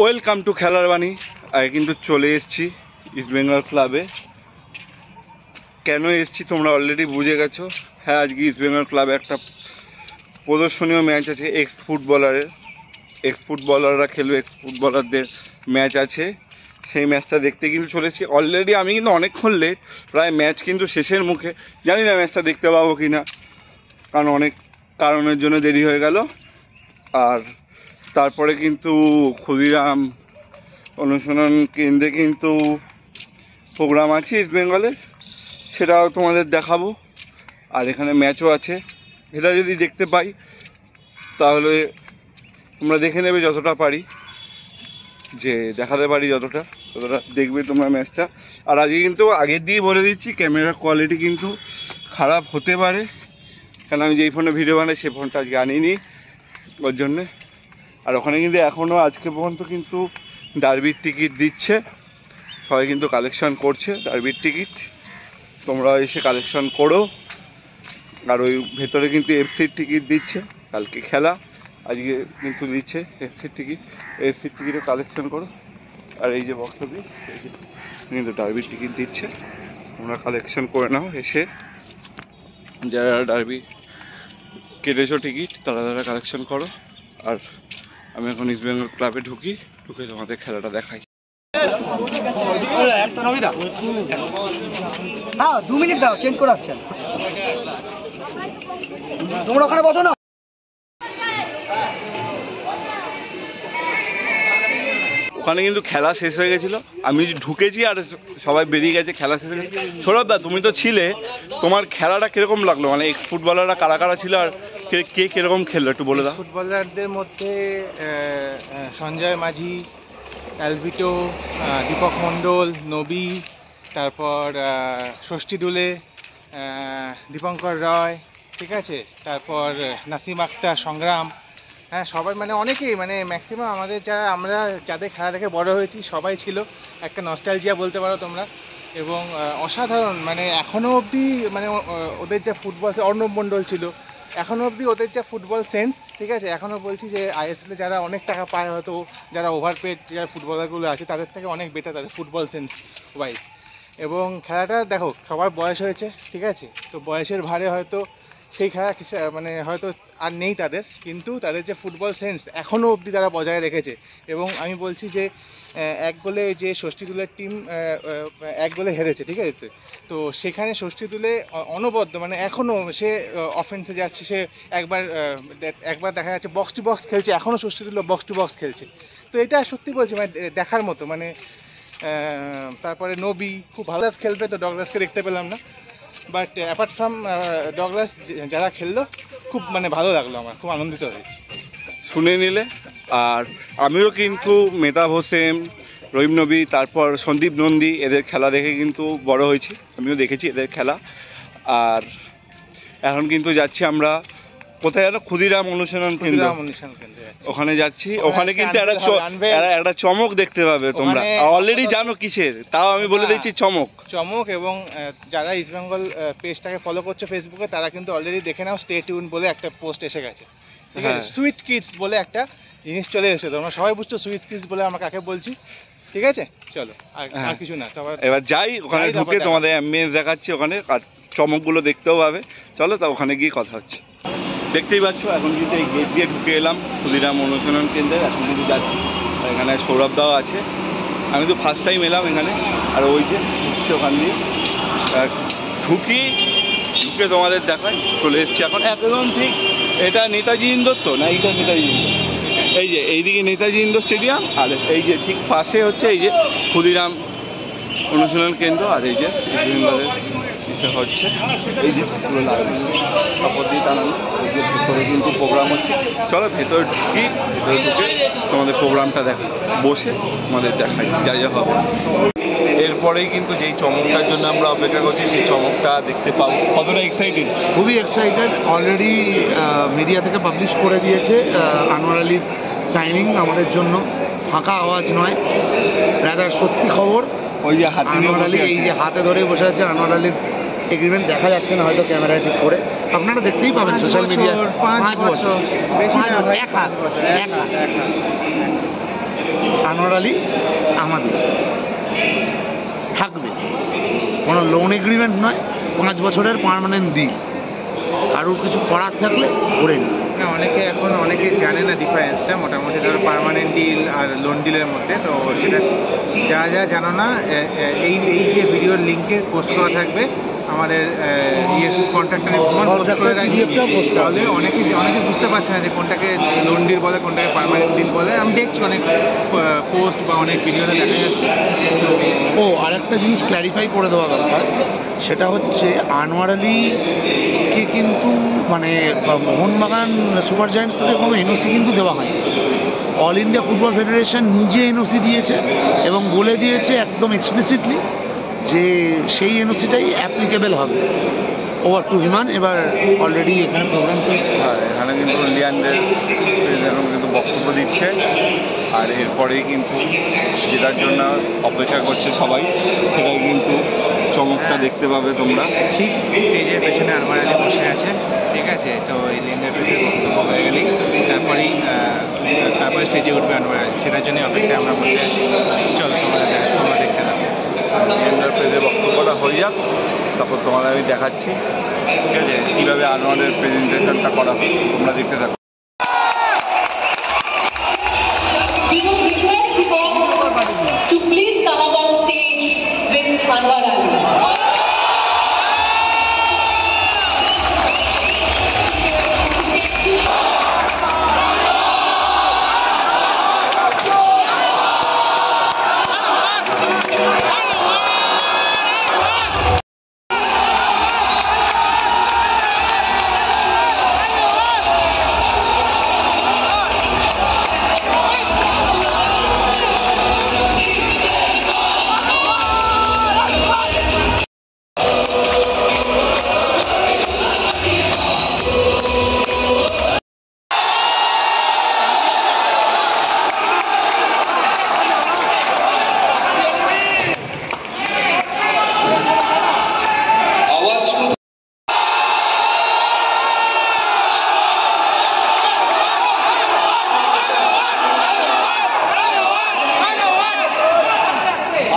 Welcome to খেলার বাণী। আগে কিন্তু চলে এসেছি ইস্ট বেঙ্গল ক্লাবে। কেন এসেছি তোমরা অলরেডি বুঝে গেছো। হ্যাঁ, আজকে ইস্ট বেঙ্গল ক্লাবে একটা প্রদর্শনীয় ম্যাচ আছে। এক্স ফুটবলাররা খেলবে, এক্স ফুটবলারদের ম্যাচ আছে। সেই ম্যাচটা দেখতে কিন্তু চলেছি। অলরেডি আমি কিন্তু অনেকক্ষণ লেট, প্রায় ম্যাচ কিন্তু শেষের মুখে। জানি না ম্যাচটা দেখতে পাবো কি না, কারণ অনেক কারণের জন্য দেরি হয়ে গেল। আর তারপরে কিন্তু ক্ষুদিরাম অনুশীলন কেন্দ্রে কিন্তু প্রোগ্রাম আছে ইস্ট বেঙ্গলের, সেটাও তোমাদের দেখাবো। আর এখানে ম্যাচও আছে, এটা যদি দেখতে পাই তাহলে তোমরা দেখে নেবে যতটা পারি, যে দেখাতে পারি যতটা দেখবে তোমরা ম্যাচটা। আর আজকে কিন্তু আগের দিয়ে বলে দিচ্ছি, ক্যামেরার কোয়ালিটি কিন্তু খারাপ হতে পারে, কারণ আমি যেই ফোনে ভিডিও বানাই সেই ফোনটা আজকে আনিনি ওর জন্যে। আর ওখানে কিন্তু এখনও আজকে পর্যন্ত কিন্তু ডার্বির টিকিট দিচ্ছে, সবাই কিন্তু কালেকশন করছে ডার্বির টিকিট। তোমরা এসে কালেকশন করো। আর ওই ভেতরে কিন্তু এফসির টিকিট দিচ্ছে, কালকে খেলা, আজকে কিন্তু দিচ্ছে এফসির টিকিট। এফসির টিকিটও কালেকশন করো। আর এই যে বক্স অফিস, কিন্তু ডার্বির টিকিট দিচ্ছে, তোমরা কালেকশন করে নাও এসে। যারা ডার্বি কেটেছো টিকিট তারা কালেকশন করো। আর আমি এখন ইস্ট বেঙ্গল ক্লাবে ঢুকে তোমাদের খেলাটা দেখাই। হ্যাঁ, 2 মিনিট দাও, চেঞ্জ করে আসছেন। তোমরা ওখানে বসো না। ওখানে কিন্তু খেলা শেষ হয়ে গেছিলো, আমি ঢুকেছি আর সবাই বেরিয়ে গেছে, খেলা শেষ হয়ে গেছে। সৌরভ দা, তুমি তো ছিলে, তোমার খেলাটা কিরকম লাগলো? মানে এক্স ফুটবলাররা কারা কারা ছিল আর কে কিরকম খেললো একটু বলে দাও। ফুটবলারদের মধ্যে সঞ্জয় মাঝি, অ্যালভিটো, দীপক মণ্ডল, নবী, তারপর ষষ্ঠী দুলে, দীপঙ্কর রয়, ঠিক আছে, তারপর নাসিম আক্তার, সংগ্রাম, হ্যাঁ সবাই মানে অনেকেই, মানে ম্যাক্সিমাম আমাদের আমরা যাদের খেলা দেখে বড় হয়েছি সবাই ছিল। একটা নস্টালজিয়া বলতে পারো তোমরা। এবং অসাধারণ, মানে এখনও অবধি মানে ওদের যা ফুটবল, অর্ণব মণ্ডল ছিল, এখনও অবধি ওদের যা ফুটবল সেন্স, ঠিক আছে, এখনও বলছি যে আইএসএলে যারা অনেক টাকা পায়, হয়তো যারা ওভারপেড যারা ফুটবলারগুলো আছে তাদের থেকে অনেক বেটার তাদের ফুটবল সেন্স ওয়াইজ। এবং খেলাটা দেখো, সবার বয়স হয়েছে, ঠিক আছে, তো বয়সের ভারে হয়তো সেই খেলা মানে হয়তো আর নেই তাদের, কিন্তু তাদের যে ফুটবল সেন্স এখনও অবধি তারা বজায় রেখেছে। এবং আমি বলছি যে 1 গোলে যে ষষ্ঠী দুলের টিম 1 গোলে হেরেছে, ঠিক আছে, তো সেখানে ষষ্ঠী দুলে অনবদ্য, মানে এখনও সে অফেন্সে যাচ্ছে, সে একবার দেখা যাচ্ছে বক্স টু বক্স খেলছে, এখনও ষষ্ঠী দুলে বক্স টু বক্স খেলছে। তো এটা সত্যি বলছি মানে দেখার মতো। মানে তারপরে নবী খুব ভালো খেলবে, তো ডগলাসকে দেখতে পেলাম না, বাট অ্যাপার্ট ফ্রম ডগলাস যারা খেললো খুব মানে ভালো লাগলো, আমার খুব আনন্দিত হয়েছি শুনে নিলে। আর আমিও কিন্তু মেহতাব হোসেন, রহিম নবী, তারপর সন্দীপ নন্দী, এদের খেলা দেখে কিন্তু বড় হয়েছি, আমিও দেখেছি এদের খেলা। আর এখন কিন্তু যাচ্ছি আমরা কোথায় যেন, ক্ষুদিরাম অনুশীলন কেন্দ্র, ওখানে যাচ্ছি। ওখানে কিন্তু একটা চমক দেখতে পাবে তোমরা, অলরেডি জানো কিসের, তাও আমি বলে দিচ্ছি চমক। এবং যারা ইস্ট বেঙ্গল পেজটাকে ফলো করছে ফেসবুকে, তারা কিন্তু অলরেডি দেখে নাও, স্টে টিউন বলে একটা পোস্ট এসে গেছে, ঠিক আছে। সুইট কিডস বলে একটা জিনিস চলে এসেছে, তোমরা সবাই বুঝছো সুইট কিডস বলে আমরা কাকে বলছি, ঠিক আছে। চলো, আর কিছু না, এবার যাই ওখানে ঢুকে তোমাদের অ্যাম্বিয়েন্স দেখাচ্ছি ওখানে, আর চমকগুলো দেখতেও পাবে। চলো, তা ওখানে গিয়ে কথা হচ্ছে। দেখতেই পাচ্ছ এখন কিন্তু এই গেট দিয়ে ঢুকে এলাম ক্ষুদিরাম অনুশীলন কেন্দ্রে, এখন কিন্তু যাচ্ছি। এখানে সৌরভ দাও আছে, আমি তো ফার্স্ট টাইম এলাম এখানে। আর ওই যে ঢুকছে ওখান দিয়ে, ঢুকে তোমাদের দেখাই। চলে এসছি এখন একদম ঠিক, এটা নেতাজি ইন্দোর তো না, এইটা নেতাজি ইন্দোর, এই যে এইদিকে নেতাজি ইন্দোর স্টেডিয়াম, আর এই যে ঠিক পাশে হচ্ছে এই যে ক্ষুদিরাম অনুশীলন কেন্দ্র। আর এই যে হচ্ছে এই যে পুরো কাপড় দিয়ে টানানো, এই যে ভেতরে কিন্তু প্রোগ্রাম হচ্ছে। চলো ভেতরে ঢুকে তোমাদের প্রোগ্রামটা দেখাই, বসে তোমাদের দেখাই যা যা হবে। এরপরেই কিন্তু যেই চমকটার জন্য আমরা অপেক্ষা করছি সেই চমকটা দেখতে পাবো। কতটা এক্সাইটেড? খুবই এক্সাইটেড। অলরেডি মিডিয়া থেকে পাবলিশ করে দিয়েছে আনোয়ার আলীর সাইনিং আমাদের জন্য, ফাঁকা আওয়াজ নয়, রাদার সত্যি খবর। ওই যে আনোয়ার আলী এই যে হাতে ধরে বসে আছে, আনোয়ার আলীর এগ্রিমেন্ট দেখা যাচ্ছে না হয়তো ক্যামেরায় ঠিক করে, আপনারা দেখতেই পাবেন সোশ্যাল মিডিয়ায়। 5 বছর, আনোয়ার আলী আমাদের থাকবে, কোনো লোন এগ্রিমেন্ট নয়, 5 বছরের পার্মানেন্ট ডিল। কারোর কিছু করার থাকলে করে নিই। না, অনেকে জানে না ডিফারেন্সটা মোটামুটি ধরো পার্মানেন্ট ডিল আর লোন ডিলের মধ্যে। তো সেটা যা জানো না, এই যে ভিডিওর লিঙ্কে পোস্ট করা থাকবে আমাদের কন্ট্রাক্টরের পোস্ট করে রাখি, তাহলে অনেকে বুঝতে পারছে না যে কোনটাকে লোন ডিল বলে কোনটাকে পার্মানেন্ট ডিল বলে। আমি দেখছি অনেক পোস্ট বা অনেক ভিডিওতে দেখা যাচ্ছে। তো আরেকটা জিনিস ক্ল্যারিফাই করে দেওয়া দরকার, সেটা হচ্ছে আনোয়ার আলীকে কিন্তু মানে মোহনবাগান সুপার জায়ান্টস থেকে কোনো এনওসি কিন্তু দেওয়া হয়। অল ইন্ডিয়া ফুটবল ফেডারেশন নিজে এনওসি দিয়েছে এবং বলে দিয়েছে একদম এক্সপ্লিসিটলি যে সেই এনওসিটাই অ্যাপ্লিকেবল হবে ওভার টু হিমান। এবার অলরেডি এখানে প্রোগ্রাম চলছে, এখানে কিন্তু লিয়ান্ডার এখন কিন্তু বক্তব্য দিচ্ছে, আর এরপরেই কিন্তু যেটার জন্য অপেক্ষা করছে সবাই সেটাই কিন্তু চমকটা দেখতে পাবে তোমরা। ঠিক স্টেজের পেছনে আনোয়ার আলী বসে আছে, ঠিক আছে? তো এই লিয়ান্ডার পেসের বক্তব্য হয়ে গেলেই তারপরে স্টেজে উঠবে আনোয়ার আলী, সেটার জন্য অপেক্ষায় আমরা বসে আছি। চলো তোমরা দেখতে দাও। লিয়ান্ডার পেজের বক্তব্যটা হয়ে যাক, তারপর তোমাদের আমি দেখাচ্ছি ঠিক আছে কীভাবে আনোয়ারের প্রেজেন্টেশনটা করা হয়, তোমরা দেখতে থাকো। We would request people to please come up on stage with Anwar Ali.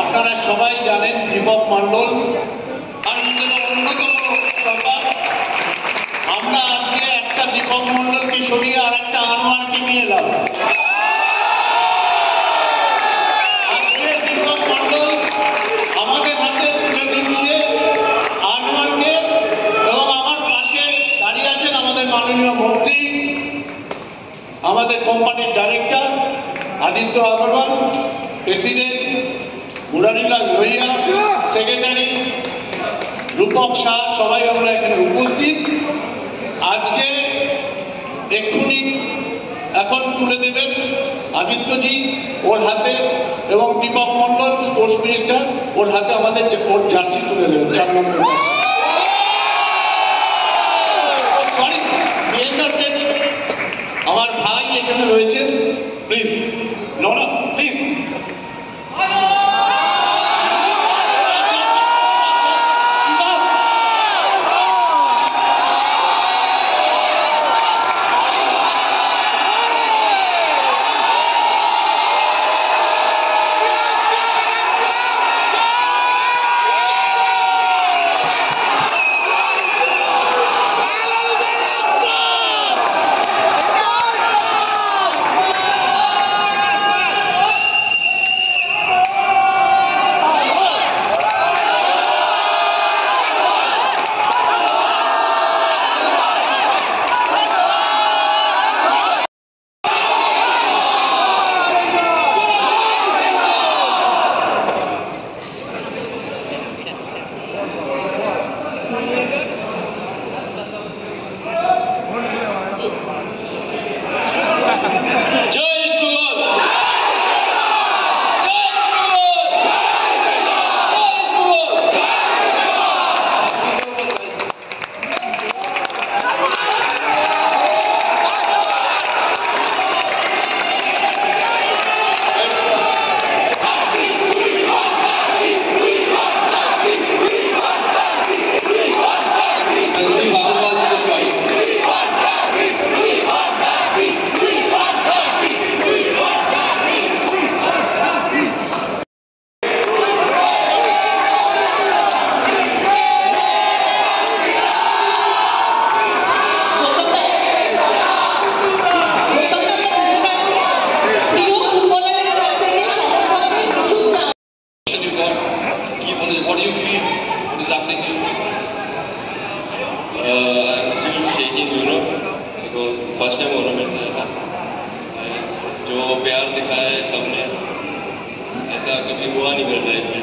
আপনারা সবাই জানেন দীপক মণ্ডল অন্যতম ব্যাপার। আমরা আজকে একটা দীপক মণ্ডলকে সরিয়ে আর একটা আনোয়ারকে নিয়ে এলাম। আজকে দীপক মণ্ডল আমাদের হাতে তুলে দিচ্ছে আনোয়ারকে, এবং আমার পাশে দাঁড়িয়ে আছেন আমাদের মাননীয় মন্ত্রী, আমাদের কোম্পানির director Aditya Agarwal, president Murarilal Lohia, secretary Rupak Shah, সবাই আমরা এখানে উপস্থিত। আজকে এখন তুলে দেবেন আদিত্যজি ওর হাতে, এবং দীপক মণ্ডল স্পোর্টস মিনিস্টার ওর হাতে আমাদের ওর জার্সি তুলে দেবেন, 4 নম্বর জার্সি। সরি, আমার ভাই এখানে রয়েছেন, প্লিজ নোনা প্লিজ। फर्स्ट टाइम हो रहा मेरे साथ ऐसा। जो प्यार दिखाया है सबने, ऐसा कभी हुआ नहीं मेरे लाइफ में।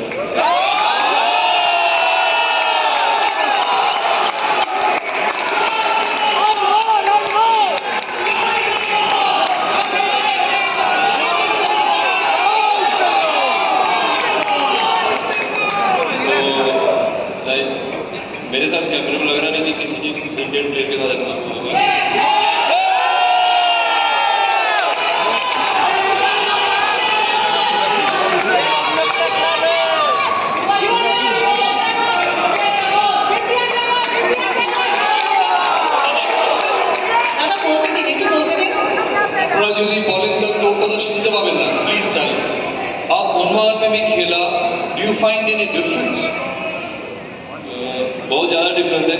मेरे साथ क्या, मेरे को लग रहा नहीं कि किसी की इंडियन प्लेयर के साथ ऐसा होगा। যদি বলেন তাহলে তো কথা শুনতে পাবেন না, প্লিজ সাইলেন্স। आप उन्माद में भी खेला, do you find any difference? बहुत ज़्यादा डिफरेंस है।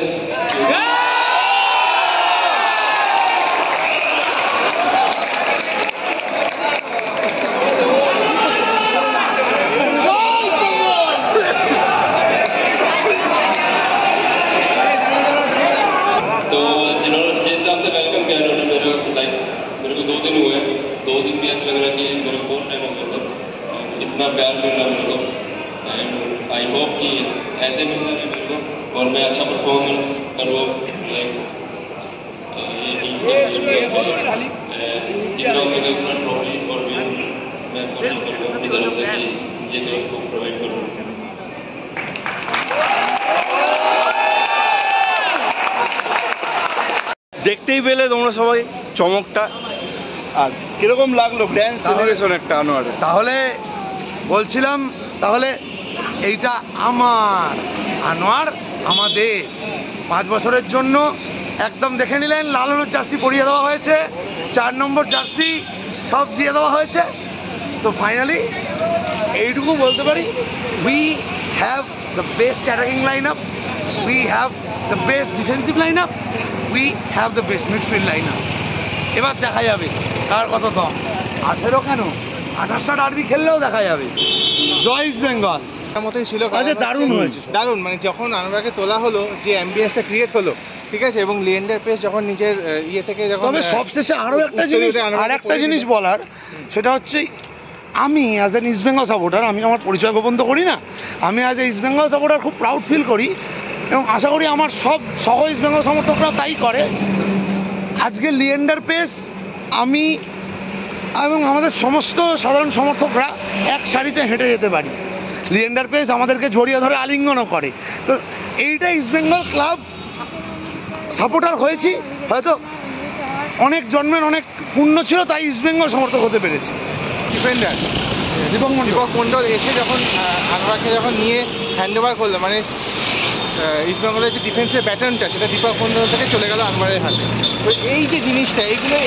तो जिन्होंने जिस हिसाब से वेलकम किया उन्होंने मेरे को 2 दिन हुए, 2 दिन भी ऐसा लग रहा है कि मेरे को 4 टाइम हो गया था। इतना प्यार मिल रहा मेरे को, एंड आई होप कि ऐसे मिलता रहे मेरे को और मैं अच्छा परफॉर्मेंस करूँ। जितना ट्रॉफी और विन मैं कोशिश करूँगा अपनी तरफ से कि ये तो उनको प्रोवाइड करूँ। দেখতেই পেলে তোমরা সবাই চমকটা। আর কিরকম লাগলো ড্যান্স সেলিব্রেশন একটা আনোয়ারের? তাহলে বলছিলাম, তাহলে এইটা আমার আনোয়ার, আমাদের 5 বছরের জন্য একদম দেখে নিলেন। লাল হলুদ জার্সি পরিয়ে দেওয়া হয়েছে, 4 নম্বর জার্সি সব দিয়ে দেওয়া হয়েছে। তো ফাইনালি এইটুকু বলতে পারি, we have the best attacking line up, we have the best defensive line up, we have the best midfield line up. এবার দেখা যাবে কার কত দম। 18 কেন, 28টা ডার্বি খেললেও দেখা যাবে। জয় ইস্ট বেঙ্গল। মতোই ছিল, দারুণ হয়েছে, দারুণ। মানে যখন আনোয়ারকে তোলা হলো, যে অ্যাম্বিয়েন্সটা ক্রিয়েট হলো, ঠিক আছে, এবং লিয়েন্ডার পেস যখন নিজের ইয়ে থেকে যখন, তবে সবশেষে আরও একটা জিনিস, আর একটা জিনিস বলার, সেটা হচ্ছে আমি as an east Bengal supporter, আমি আমার পরিচয় গোপন তো করি না, আমি as a east Bengal supporter খুব প্রাউড ফিল করি এবং আশা করি আমার সব সহ ইস্ট বেঙ্গল সমর্থকরা তাই করে। আজকে লিয়েন্ডার পেস, আমি এবং আমাদের সমস্ত সাধারণ সমর্থকরা এক সারিতে হেঁটে যেতে পারি। লিয়েন্ডার পেস আমাদেরকে জড়িয়ে ধরে আলিঙ্গনও করে। তো এইটা ইস্ট বেঙ্গল ক্লাব সাপোর্টার হয়েছি, হয়তো অনেক জন্মের অনেক পুণ্য ছিল, তাই ইস্ট বেঙ্গল সমর্থক হতে পেরেছি। ডিফেন্ডার দীপক মণ্ডল এসে যখন আনোয়ারকে যখন নিয়ে হ্যান্ড ওভার করলো, মানে ইস্ট বেঙ্গলের যে ডিফেন্সের ব্যাটনটা, সেটা দীপক মণ্ডল থেকে চলে গেল আনোয়ারের হাতে। তো এই যে জিনিসটা,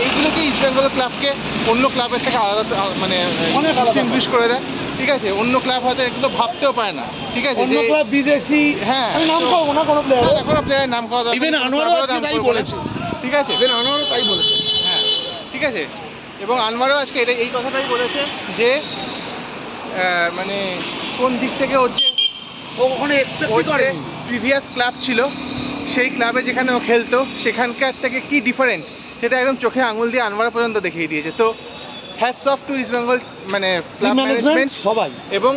এইগুলোকে ইস্ট বেঙ্গল ক্লাবকে অন্য ক্লাবের থেকে আলাদা, মানে অনেক ডিস্টিংগুইশ করে দেয়। ঠিক আছে, অন্য ক্লাব হয়তো এগুলো ভাবতেও পারে না। ঠিক আছে, অন্য ক্লাব বিদেশি, হ্যাঁ, নাম করবো না কোনো প্লেয়ার, কোনো প্লেয়ারের নাম করা, ইভেন আনোয়ারও আজকে তাই বলেছে। ঠিক আছে, ইভেন আনোয়ারও তাই বলেছে, হ্যাঁ, ঠিক আছে। এবং আনোয়ারও আজকে এই কথাটাই বলেছে যে মানে কোন দিক থেকে হচ্ছে ওখানে প্রিভিয়াস ক্লাব ছিল, সেই ক্লাবে যেখানে ও খেলতো সেখানকার থেকে কি ডিফারেন্ট, সেটা একদম চোখে আঙুল দিয়ে আনোয়ার পর্যন্ত দেখিয়ে দিয়েছে। তো hats off to East Bengal মানে ক্লাব ম্যানেজমেন্ট সবাই, এবং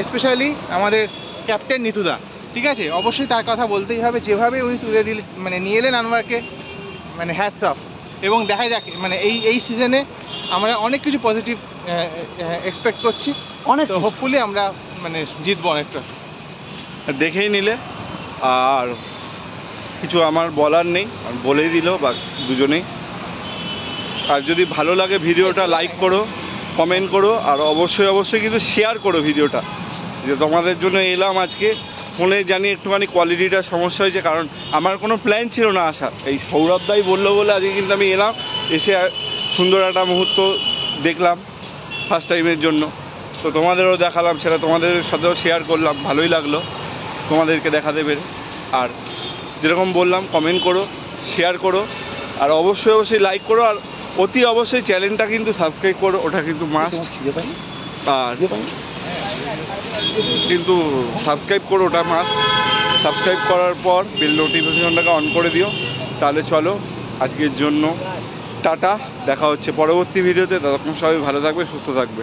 স্পেশালি আমাদের ক্যাপ্টেন নিতুদা। ঠিক আছে, অবশ্যই তার কথা বলতেই হবে, যেভাবে উনি তুলে দিলেন, মানে নিয়ে এলেন আনোয়ারকে, মানে হ্যাটস অফ। এবং দেখা যাক, মানে এই সিজনে আমরা অনেক কিছু পজিটিভ এক্সপেক্ট করছি, অনেক। তো হোপফুলি আমরা মানে জিতবো অনেকটা। দেখেই নিলে, আর কিছু আমার বলার নেই, বলেই দিল বা দুজনেই। আর যদি ভালো লাগে ভিডিওটা লাইক করো, কমেন্ট করো, আর অবশ্যই কিন্তু শেয়ার করো ভিডিওটা। যে তোমাদের জন্য এলাম আজকে, ফোনে জানি একটুখানি কোয়ালিটিটা সমস্যা হয়েছে, কারণ আমার কোনো প্ল্যান ছিল না আসা, এই সৌরভ দাই বললো বলে আজকে কিন্তু আমি এলাম, এসে সুন্দর একটা মুহূর্ত দেখলাম ফার্স্ট টাইমের জন্য। তো তোমাদেরও দেখালাম, সেটা তোমাদের সাথেও শেয়ার করলাম, ভালোই লাগলো তোমাদেরকে দেখাতে পেরে। আর যেরকম বললাম, কমেন্ট করো, শেয়ার করো, আর অবশ্যই লাইক করো, আর অতি অবশ্যই চ্যানেলটা কিন্তু সাবস্ক্রাইব করো, ওটা কিন্তু মাস্ট। আর কিন্তু সাবস্ক্রাইব করো, ওটা মাস্ট। সাবস্ক্রাইব করার পর বেল নোটিফিকেশনটাকে অন করে দিও। তাহলে চলো আজকের জন্য টাটা, দেখা হচ্ছে পরবর্তী ভিডিওতে। ততক্ষণ সবাই ভালো থাকবে, সুস্থ থাকবে।